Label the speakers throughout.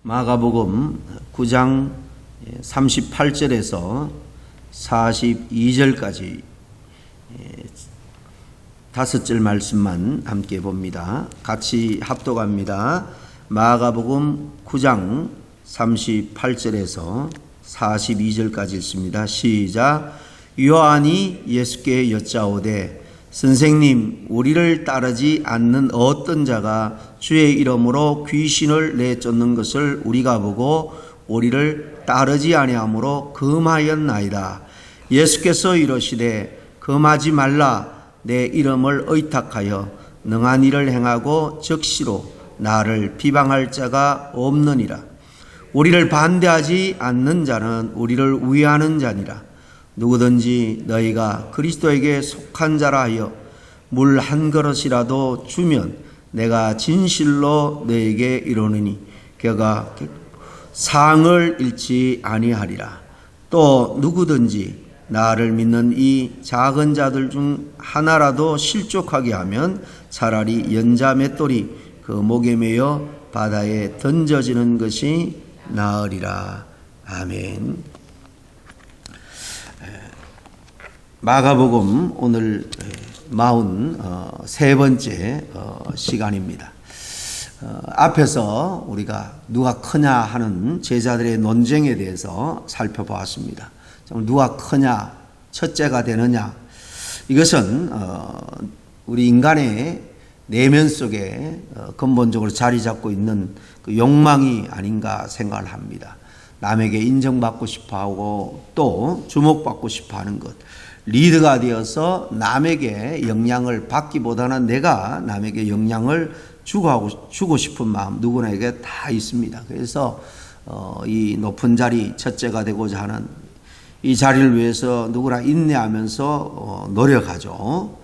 Speaker 1: 마가복음 9장 38절에서 42절까지 5절 말씀만 함께 봅니다. 같이 합독합니다. 마가복음 9장 38절에서 42절까지 있습니다. 시작. 요한이 예수께 여짜오되 선생님, 우리를 따르지 않는 어떤 자가 주의 이름으로 귀신을 내쫓는 것을 우리가 보고 우리를 따르지 아니하므로 금하였나이다. 예수께서 이르시되 금하지 말라. 내 이름을 의탁하여 능한 일을 행하고 즉시로 나를 비방할 자가 없느니라. 우리를 반대하지 않는 자는 우리를 위하는 자니라. 누구든지 너희가 그리스도에게 속한 자라 하여 물 한 그릇이라도 주면 내가 진실로 너에게 이르노니 그가 상을 잃지 아니하리라. 또 누구든지 나를 믿는 이 작은 자들 중 하나라도 실족하게 하면 차라리 연자 맷돌이 그 목에 매여 바다에 던져지는 것이 나으리라. 아멘. 마가복음 오늘 43번째 시간입니다. 앞에서 우리가 누가 크냐 하는 제자들의 논쟁에 대해서 살펴보았습니다. 누가 크냐, 첫째가 되느냐, 이것은 우리 인간의 내면 속에 근본적으로 자리 잡고 있는 그 욕망이 아닌가 생각을 합니다. 남에게 인정받고 싶어하고 또 주목받고 싶어하는 것, 리드가 되어서 남에게 영향을 받기보다는 내가 남에게 영향을 주고 싶은 마음 누구나에게 다 있습니다. 그래서 이 높은 자리 첫째가 되고자 하는 이 자리를 위해서 누구나 인내하면서 노력하죠.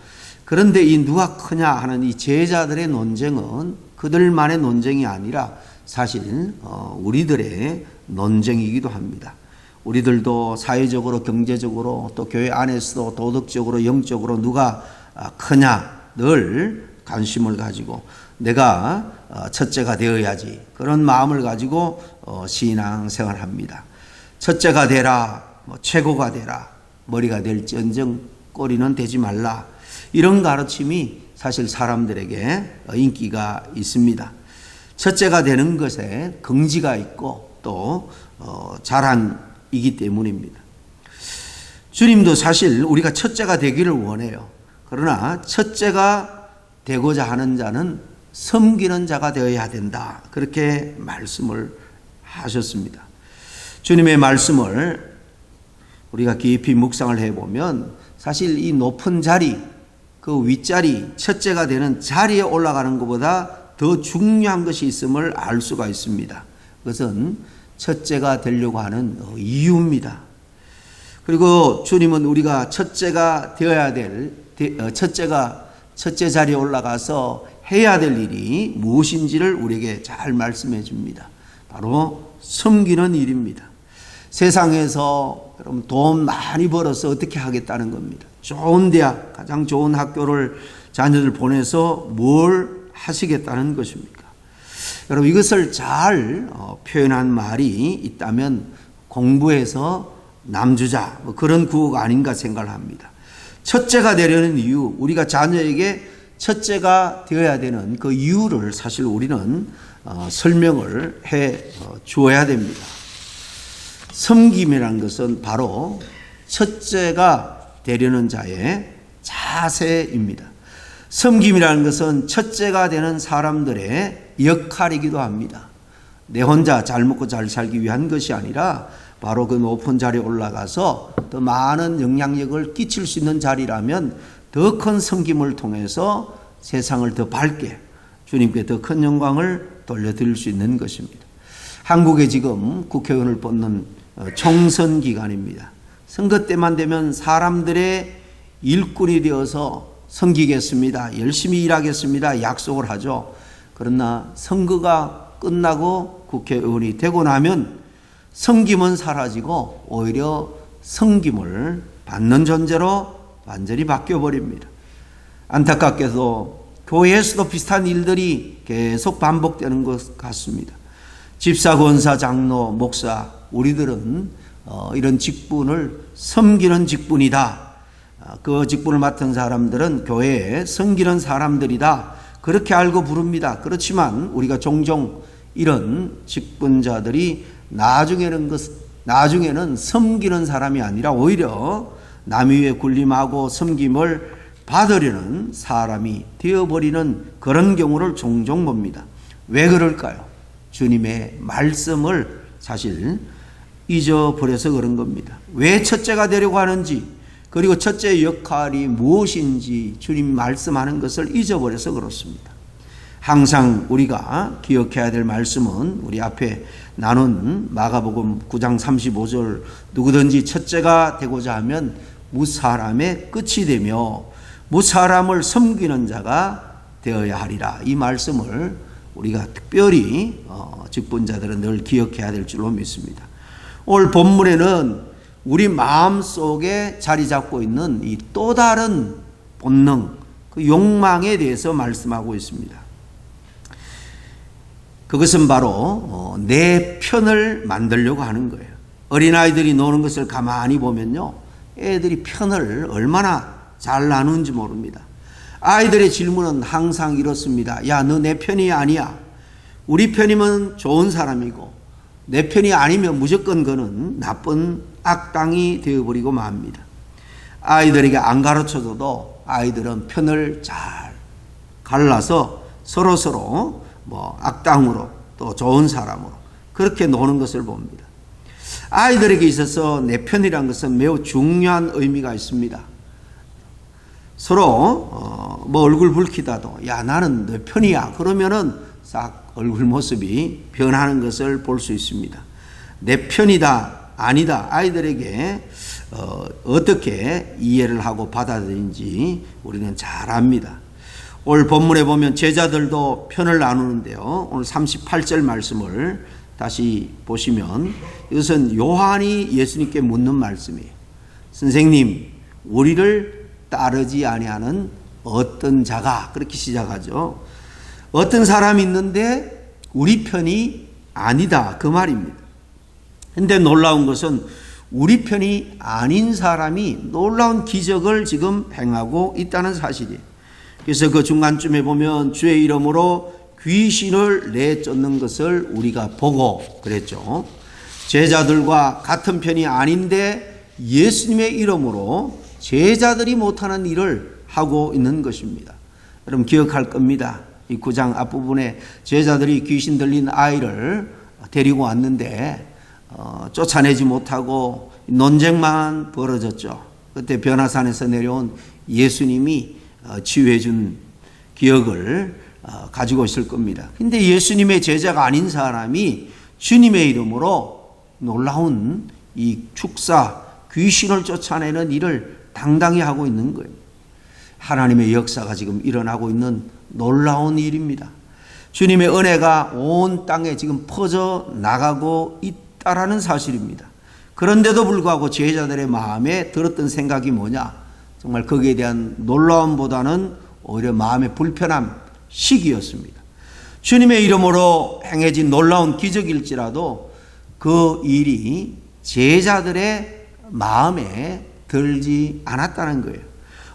Speaker 1: 그런데 이 누가 크냐 하는 이 제자들의 논쟁은 그들만의 논쟁이 아니라 사실 우리들의 논쟁이기도 합니다. 우리들도 사회적으로, 경제적으로, 또 교회 안에서도 도덕적으로, 영적으로 누가 크냐 늘 관심을 가지고 내가 첫째가 되어야지 그런 마음을 가지고 신앙생활을 합니다. 첫째가 되라, 최고가 되라, 머리가 될지언정 꼬리는 되지 말라, 이런 가르침이 사실 사람들에게 인기가 있습니다. 첫째가 되는 것에 긍지가 있고 또 자랑이기 때문입니다. 주님도 사실 우리가 첫째가 되기를 원해요. 그러나 첫째가 되고자 하는 자는 섬기는 자가 되어야 된다, 그렇게 말씀을 하셨습니다. 주님의 말씀을 우리가 깊이 묵상을 해보면 사실 이 높은 자리, 그 윗자리, 첫째가 되는 자리에 올라가는 것보다 더 중요한 것이 있음을 알 수가 있습니다. 그것은 첫째가 되려고 하는 이유입니다. 그리고 주님은 우리가 첫째가 되어야 될, 첫째 자리에 올라가서 해야 될 일이 무엇인지를 우리에게 잘 말씀해 줍니다. 바로 섬기는 일입니다. 세상에서 여러분 돈 많이 벌어서 어떻게 하겠다는 겁니다. 좋은 대학, 가장 좋은 학교를 자녀들 보내서 뭘 하시겠다는 것입니까? 여러분 이것을 잘 표현한 말이 있다면 공부해서 남주자, 그런 구호가 아닌가 생각을 합니다. 첫째가 되려는 이유, 우리가 자녀에게 첫째가 되어야 되는 그 이유를 사실 우리는 설명을 해 주어야 됩니다. 섬김이라는 것은 바로 첫째가 되려는 자의 자세입니다. 섬김이라는 것은 첫째가 되는 사람들의 역할이기도 합니다. 내 혼자 잘 먹고 잘 살기 위한 것이 아니라 바로 그 높은 자리에 올라가서 더 많은 영향력을 끼칠 수 있는 자리라면 더 큰 섬김을 통해서 세상을 더 밝게 주님께 더 큰 영광을 돌려드릴 수 있는 것입니다. 한국에 지금 국회의원을 뽑는 총선 기간입니다. 선거 때만 되면 사람들의 일꾼이 되어서 섬기겠습니다, 열심히 일하겠습니다 약속을 하죠. 그러나 선거가 끝나고 국회의원이 되고 나면 섬김은 사라지고 오히려 섬김을 받는 존재로 완전히 바뀌어버립니다. 안타깝게도 교회에서도 비슷한 일들이 계속 반복되는 것 같습니다. 집사, 권사, 장로, 목사, 우리들은 이런 직분을 섬기는 직분이다. 그 직분을 맡은 사람들은 교회에 섬기는 사람들이다. 그렇게 알고 부릅니다. 그렇지만 우리가 종종 이런 직분자들이 나중에는 섬기는 사람이 아니라 오히려 남 위에 군림하고 섬김을 받으려는 사람이 되어버리는 그런 경우를 종종 봅니다. 왜 그럴까요? 주님의 말씀을 사실 잊어버려서 그런 겁니다. 왜 첫째가 되려고 하는지, 그리고 첫째의 역할이 무엇인지 주님 말씀하는 것을 잊어버려서 그렇습니다. 항상 우리가 기억해야 될 말씀은 우리 앞에 나눈 마가복음 9장 35절, 누구든지 첫째가 되고자 하면 무사람의 끝이 되며 무사람을 섬기는 자가 되어야 하리라. 이 말씀을 우리가 특별히 직분자들은 늘 기억해야 될 줄로 믿습니다. 오늘 본문에는 우리 마음속에 자리 잡고 있는 이 또 다른 본능, 그 욕망에 대해서 말씀하고 있습니다. 그것은 바로 내 편을 만들려고 하는 거예요. 어린아이들이 노는 것을 가만히 보면요, 애들이 편을 얼마나 잘 나누는지 모릅니다. 아이들의 질문은 항상 이렇습니다. 야, 너 내 편이 아니야. 우리 편이면 좋은 사람이고 내 편이 아니면 무조건 그는 나쁜 악당이 되어버리고 맙니다. 아이들에게 안 가르쳐줘도 아이들은 편을 잘 갈라서 서로서로 악당으로 또 좋은 사람으로 그렇게 노는 것을 봅니다. 아이들에게 있어서 내 편이라는 것은 매우 중요한 의미가 있습니다. 서로 얼굴 붉히다도 야, 나는 내 편이야 그러면은 싹 얼굴 모습이 변하는 것을 볼 수 있습니다. 내 편이다 아니다, 아이들에게 어떻게 이해를 하고 받아들인지 우리는 잘 압니다. 오늘 본문에 보면 제자들도 편을 나누는데요, 오늘 38절 말씀을 다시 보시면 이것은 요한이 예수님께 묻는 말씀이에요. 선생님, 우리를 따르지 아니하는 어떤 자가, 그렇게 시작하죠. 어떤 사람이 있는데 우리 편이 아니다, 그 말입니다. 근데 놀라운 것은 우리 편이 아닌 사람이 놀라운 기적을 지금 행하고 있다는 사실이에요. 그래서 그 중간쯤에 보면 주의 이름으로 귀신을 내쫓는 것을 우리가 보고 그랬죠. 제자들과 같은 편이 아닌데 예수님의 이름으로 제자들이 못하는 일을 하고 있는 것입니다. 여러분 기억할 겁니다. 이 9장 앞부분에 제자들이 귀신 들린 아이를 데리고 왔는데 쫓아내지 못하고 논쟁만 벌어졌죠. 그때 변화산에서 내려온 예수님이 치유해 준 기억을 가지고 있을 겁니다. 근데 예수님의 제자가 아닌 사람이 주님의 이름으로 놀라운 이 축사, 귀신을 쫓아내는 일을 당당히 하고 있는 거예요. 하나님의 역사가 지금 일어나고 있는 놀라운 일입니다. 주님의 은혜가 온 땅에 지금 퍼져 나가고 있다라는 사실입니다. 그런데도 불구하고 제자들의 마음에 들었던 생각이 뭐냐? 정말 거기에 대한 놀라움보다는 오히려 마음의 불편함, 시기였습니다. 주님의 이름으로 행해진 놀라운 기적일지라도 그 일이 제자들의 마음에 들지 않았다는 거예요.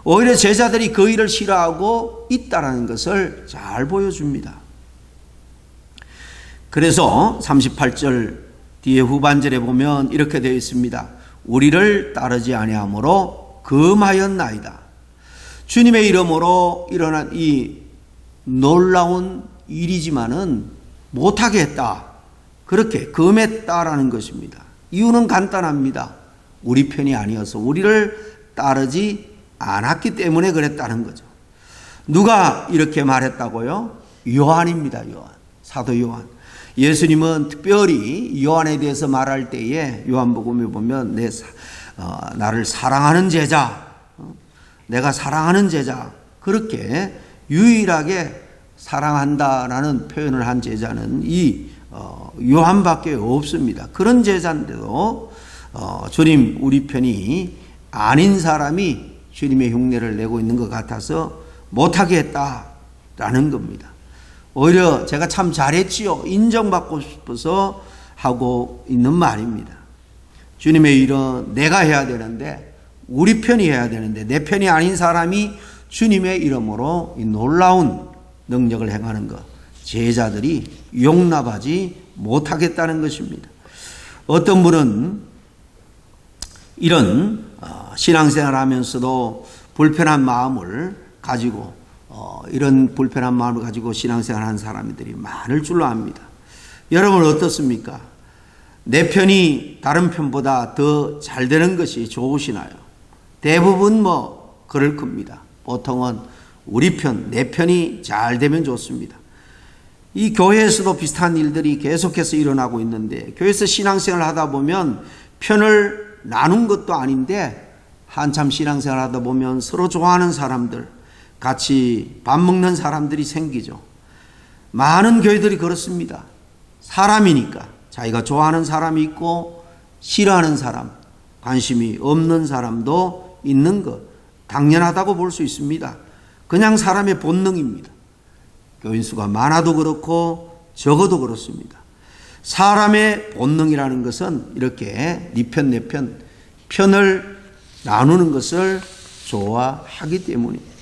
Speaker 1: 오히려 제자들이 그 일을 싫어하고 있다는 것을 잘 보여줍니다. 그래서 38절 뒤에 후반절에 보면 이렇게 되어 있습니다. 우리를 따르지 아니하므로 금하였나이다. 주님의 이름으로 일어난 이 놀라운 일이지만은 못하게 했다. 그렇게 금했다라는 것입니다. 이유는 간단합니다. 우리 편이 아니어서 우리를 따르지 않았기 때문에 그랬다는 거죠. 누가 이렇게 말했다고요? 요한입니다. 요한. 사도 요한. 예수님은 특별히 요한에 대해서 말할 때에 요한복음에 보면 나를 사랑하는 제자, 내가 사랑하는 제자, 그렇게 유일하게 사랑한다라는 표현을 한 제자는 이 요한밖에 없습니다. 그런 제자인데도 주님 우리 편이 아닌 사람이 주님의 흉내를 내고 있는 것 같아서 못하게 했다라는 겁니다. 오히려 제가 참 잘했지요, 인정받고 싶어서 하고 있는 말입니다. 주님의 일은 내가 해야 되는데, 우리 편이 해야 되는데, 내 편이 아닌 사람이 주님의 이름으로 이 놀라운 능력을 행하는 것, 제자들이 용납하지 못하겠다는 것입니다. 어떤 분은 이런 신앙생활 하면서도 불편한 마음을 가지고 이런 불편한 마음을 가지고 신앙생활 하는 사람들이 많을 줄로 압니다. 여러분 어떻습니까? 내 편이 다른 편보다 더 잘 되는 것이 좋으시나요? 대부분 그럴 겁니다. 보통은 우리 편, 내 편이 잘 되면 좋습니다. 이 교회에서도 비슷한 일들이 계속해서 일어나고 있는데, 교회에서 신앙생활을 하다 보면 편을 나눈 것도 아닌데 한참 신앙생활 하다 보면 서로 좋아하는 사람들, 같이 밥 먹는 사람들이 생기죠. 많은 교회들이 그렇습니다. 사람이니까 자기가 좋아하는 사람이 있고 싫어하는 사람, 관심이 없는 사람도 있는 것 당연하다고 볼 수 있습니다. 그냥 사람의 본능입니다. 교인 수가 많아도 그렇고 적어도 그렇습니다. 사람의 본능이라는 것은 이렇게 네 편, 내 편, 편을 나누는 것을 좋아하기 때문입니다.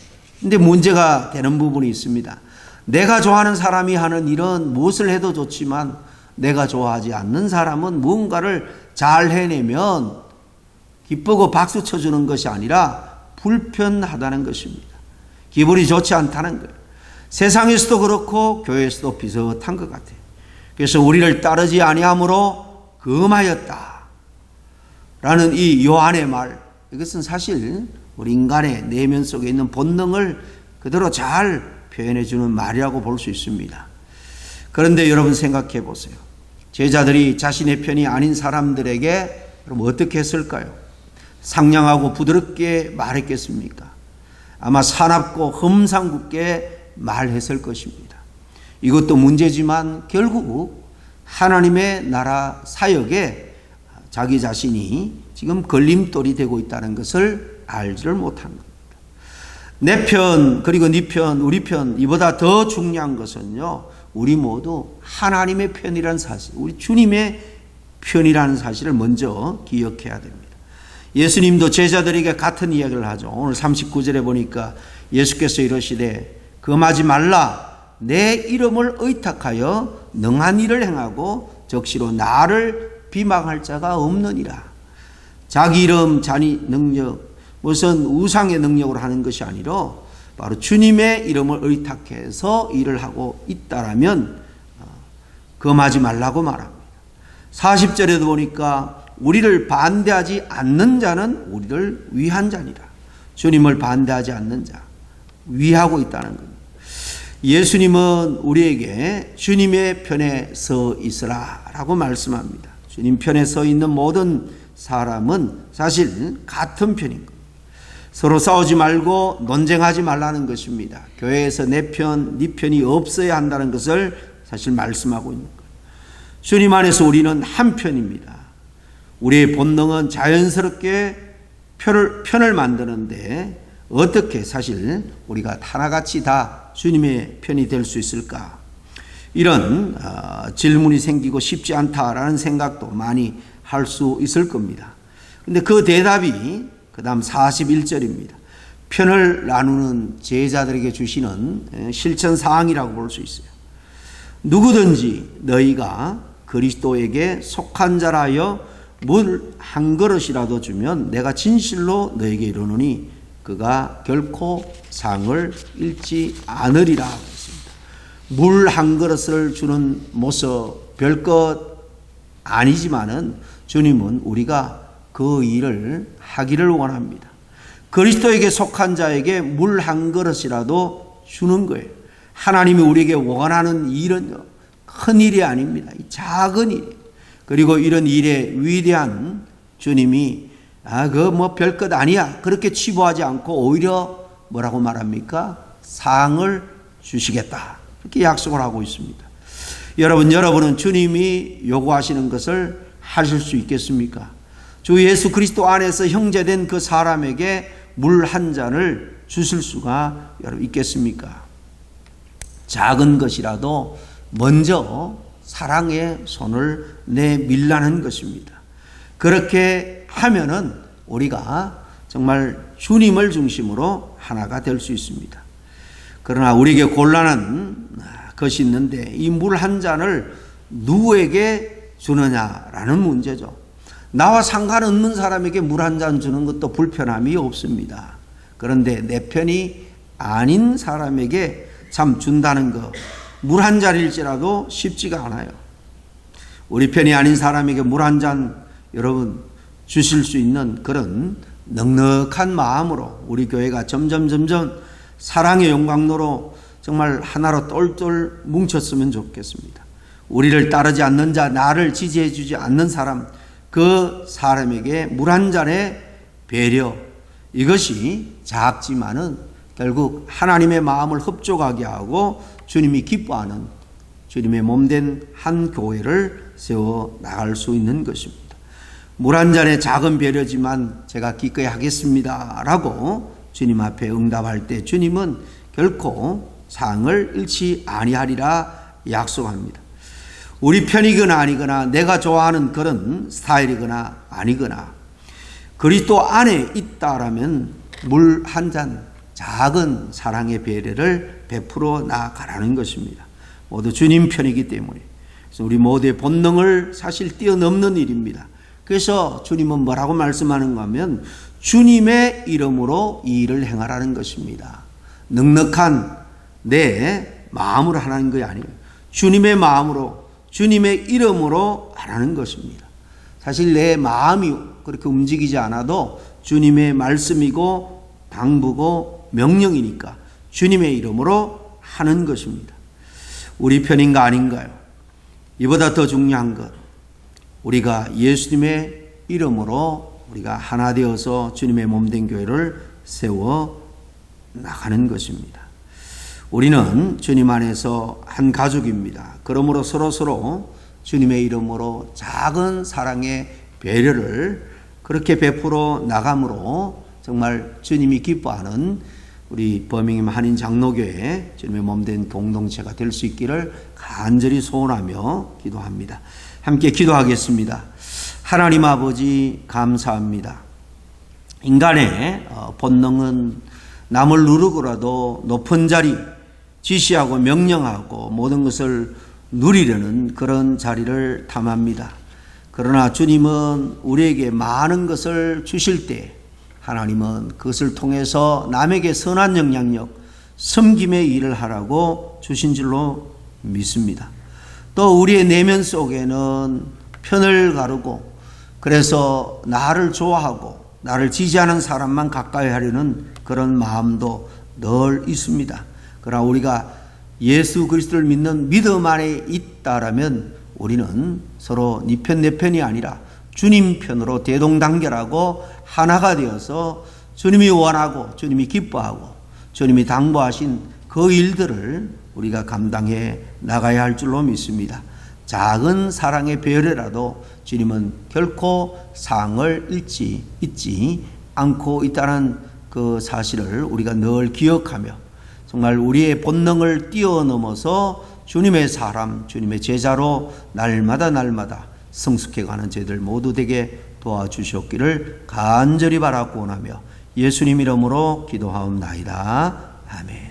Speaker 1: 근데 문제가 되는 부분이 있습니다. 내가 좋아하는 사람이 하는 일은 무엇을 해도 좋지만 내가 좋아하지 않는 사람은 무언가를 잘 해내면 기쁘고 박수 쳐주는 것이 아니라 불편하다는 것입니다. 기분이 좋지 않다는 거예요. 세상에서도 그렇고 교회에서도 비슷한 것 같아요. 그래서 우리를 따르지 아니함으로 금하였다 라는 이 요한의 말, 이것은 사실 우리 인간의 내면 속에 있는 본능을 그대로 잘 표현해 주는 말이라고 볼 수 있습니다. 그런데 여러분 생각해 보세요. 제자들이 자신의 편이 아닌 사람들에게 그럼 어떻게 했을까요? 상냥하고 부드럽게 말했겠습니까? 아마 사납고 험상궂게 말했을 것입니다. 이것도 문제지만 결국 하나님의 나라 사역에 자기 자신이 지금 걸림돌이 되고 있다는 것을 알지를 못한 겁니다. 내 편, 그리고 네 편, 우리 편, 이보다 더 중요한 것은요, 우리 모두 하나님의 편이라는 사실, 우리 주님의 편이라는 사실을 먼저 기억해야 됩니다. 예수님도 제자들에게 같은 이야기를 하죠. 오늘 39절에 보니까 예수께서 이러시되 금하지 말라, 내 이름을 의탁하여 능한 일을 행하고 적시로 나를 비방할 자가 없느니라. 자기 이름, 자기 능력, 무슨 우상의 능력으로 하는 것이 아니라 바로 주님의 이름을 의탁해서 일을 하고 있다라면 금하지 말라고 말합니다. 40절에도 보니까 우리를 반대하지 않는 자는 우리를 위한 자니라. 주님을 반대하지 않는 자, 위하고 있다는 겁니다. 예수님은 우리에게 주님의 편에 서 있으라 라고 말씀합니다. 주님 편에 서 있는 모든 사람은 사실 같은 편인 겁니다. 서로 싸우지 말고 논쟁하지 말라는 것입니다. 교회에서 내 편, 네 편이 없어야 한다는 것을 사실 말씀하고 있는 거예요. 주님 안에서 우리는 한 편입니다. 우리의 본능은 자연스럽게 편을 만드는데 어떻게 사실 우리가 하나같이 다 주님의 편이 될 수 있을까? 이런 질문이 생기고 쉽지 않다라는 생각도 많이 할 수 있을 겁니다. 그런데 그 대답이 그 다음 41절입니다. 편을 나누는 제자들에게 주시는 실천 사항이라고 볼 수 있어요. 누구든지 너희가 그리스도에게 속한 자라여 물 한 그릇이라도 주면 내가 진실로 너에게 이르노니 그가 결코 상을 잃지 않으리라 했습니다. 물 한 그릇을 주는 모습 별것 아니지만은 주님은 우리가 그 일을 하기를 원합니다. 그리스도에게 속한 자에게 물 한 그릇이라도 주는 거예요. 하나님이 우리에게 원하는 일은 큰 일이 아닙니다. 작은 일. 그리고 이런 일에 위대한 주님이 그거 별것 아니야 그렇게 치부하지 않고 오히려 뭐라고 말합니까? 상을 주시겠다 이렇게 약속을 하고 있습니다. 여러분은 주님이 요구하시는 것을 하실 수 있겠습니까? 주 예수 그리스도 안에서 형제된 그 사람에게 물 한 잔을 주실 수가 여러분 있겠습니까? 작은 것이라도 먼저 사랑의 손을 내밀라는 것입니다. 그렇게 하면은 우리가 정말 주님을 중심으로 하나가 될 수 있습니다. 그러나 우리에게 곤란한 것이 있는데 이 물 한 잔을 누구에게 주느냐라는 문제죠. 나와 상관없는 사람에게 물 한 잔 주는 것도 불편함이 없습니다. 그런데 내 편이 아닌 사람에게 참 준다는 거, 물 한 잔일지라도 쉽지가 않아요. 우리 편이 아닌 사람에게 물 한 잔 여러분 주실 수 있는 그런 넉넉한 마음으로 우리 교회가 점점 사랑의 영광로로 정말 하나로 똘똘 뭉쳤으면 좋겠습니다. 우리를 따르지 않는 자, 나를 지지해 주지 않는 사람, 그 사람에게 물 한 잔의 배려, 이것이 작지만은 결국 하나님의 마음을 흡족하게 하고 주님이 기뻐하는 주님의 몸된 한 교회를 세워 나갈 수 있는 것입니다. 물 한 잔의 작은 배려지만 제가 기꺼이 하겠습니다 라고 주님 앞에 응답할 때 주님은 결코 상을 잃지 아니하리라 약속합니다. 우리 편이거나 아니거나 내가 좋아하는 그런 스타일이거나 아니거나 그리스도 안에 있다라면 물 한 잔 작은 사랑의 배려를 베풀어 나가라는 것입니다. 모두 주님 편이기 때문에 그래서 우리 모두의 본능을 사실 뛰어넘는 일입니다. 그래서 주님은 뭐라고 말씀하는가 하면 주님의 이름으로 이 일을 행하라는 것입니다. 넉넉한 내 마음으로 하라는 것이 아니에요. 주님의 마음으로 주님의 이름으로 하라는 것입니다. 사실 내 마음이 그렇게 움직이지 않아도 주님의 말씀이고 당부고 명령이니까 주님의 이름으로 하는 것입니다. 우리 편인가 아닌가요? 이보다 더 중요한 것, 우리가 예수님의 이름으로 우리가 하나 되어서 주님의 몸된 교회를 세워 나가는 것입니다. 우리는 주님 안에서 한 가족입니다. 그러므로 서로 주님의 이름으로 작은 사랑의 배려를 그렇게 베풀어 나감으로 정말 주님이 기뻐하는 우리 버밍엄 한인 장로교회 주님의 몸된 공동체가 될 수 있기를 간절히 소원하며 기도합니다. 함께 기도하겠습니다. 하나님 아버지 감사합니다. 인간의 본능은 남을 누르고라도 높은 자리, 지시하고 명령하고 모든 것을 누리려는 그런 자리를 탐합니다. 그러나 주님은 우리에게 많은 것을 주실 때 하나님은 그것을 통해서 남에게 선한 영향력, 섬김의 일을 하라고 주신 줄로 믿습니다. 또 우리의 내면 속에는 편을 가르고 그래서 나를 좋아하고 나를 지지하는 사람만 가까이 하려는 그런 마음도 늘 있습니다. 그러나 우리가 예수 그리스도를 믿는 믿음 안에 있다라면 우리는 서로 네 편 내 편이 아니라 주님 편으로 대동단결하고 하나가 되어서 주님이 원하고 주님이 기뻐하고 주님이 당부하신 그 일들을 우리가 감당해 나가야 할 줄로 믿습니다. 작은 사랑의 배려라도 주님은 결코 상을 잊지 않고 있다는 그 사실을 우리가 늘 기억하며 정말 우리의 본능을 뛰어넘어서 주님의 사람, 주님의 제자로 날마다 성숙해가는 저희들 모두 되게 도와주셨기를 간절히 바라고 원하며 예수님 이름으로 기도하옵나이다. 아멘.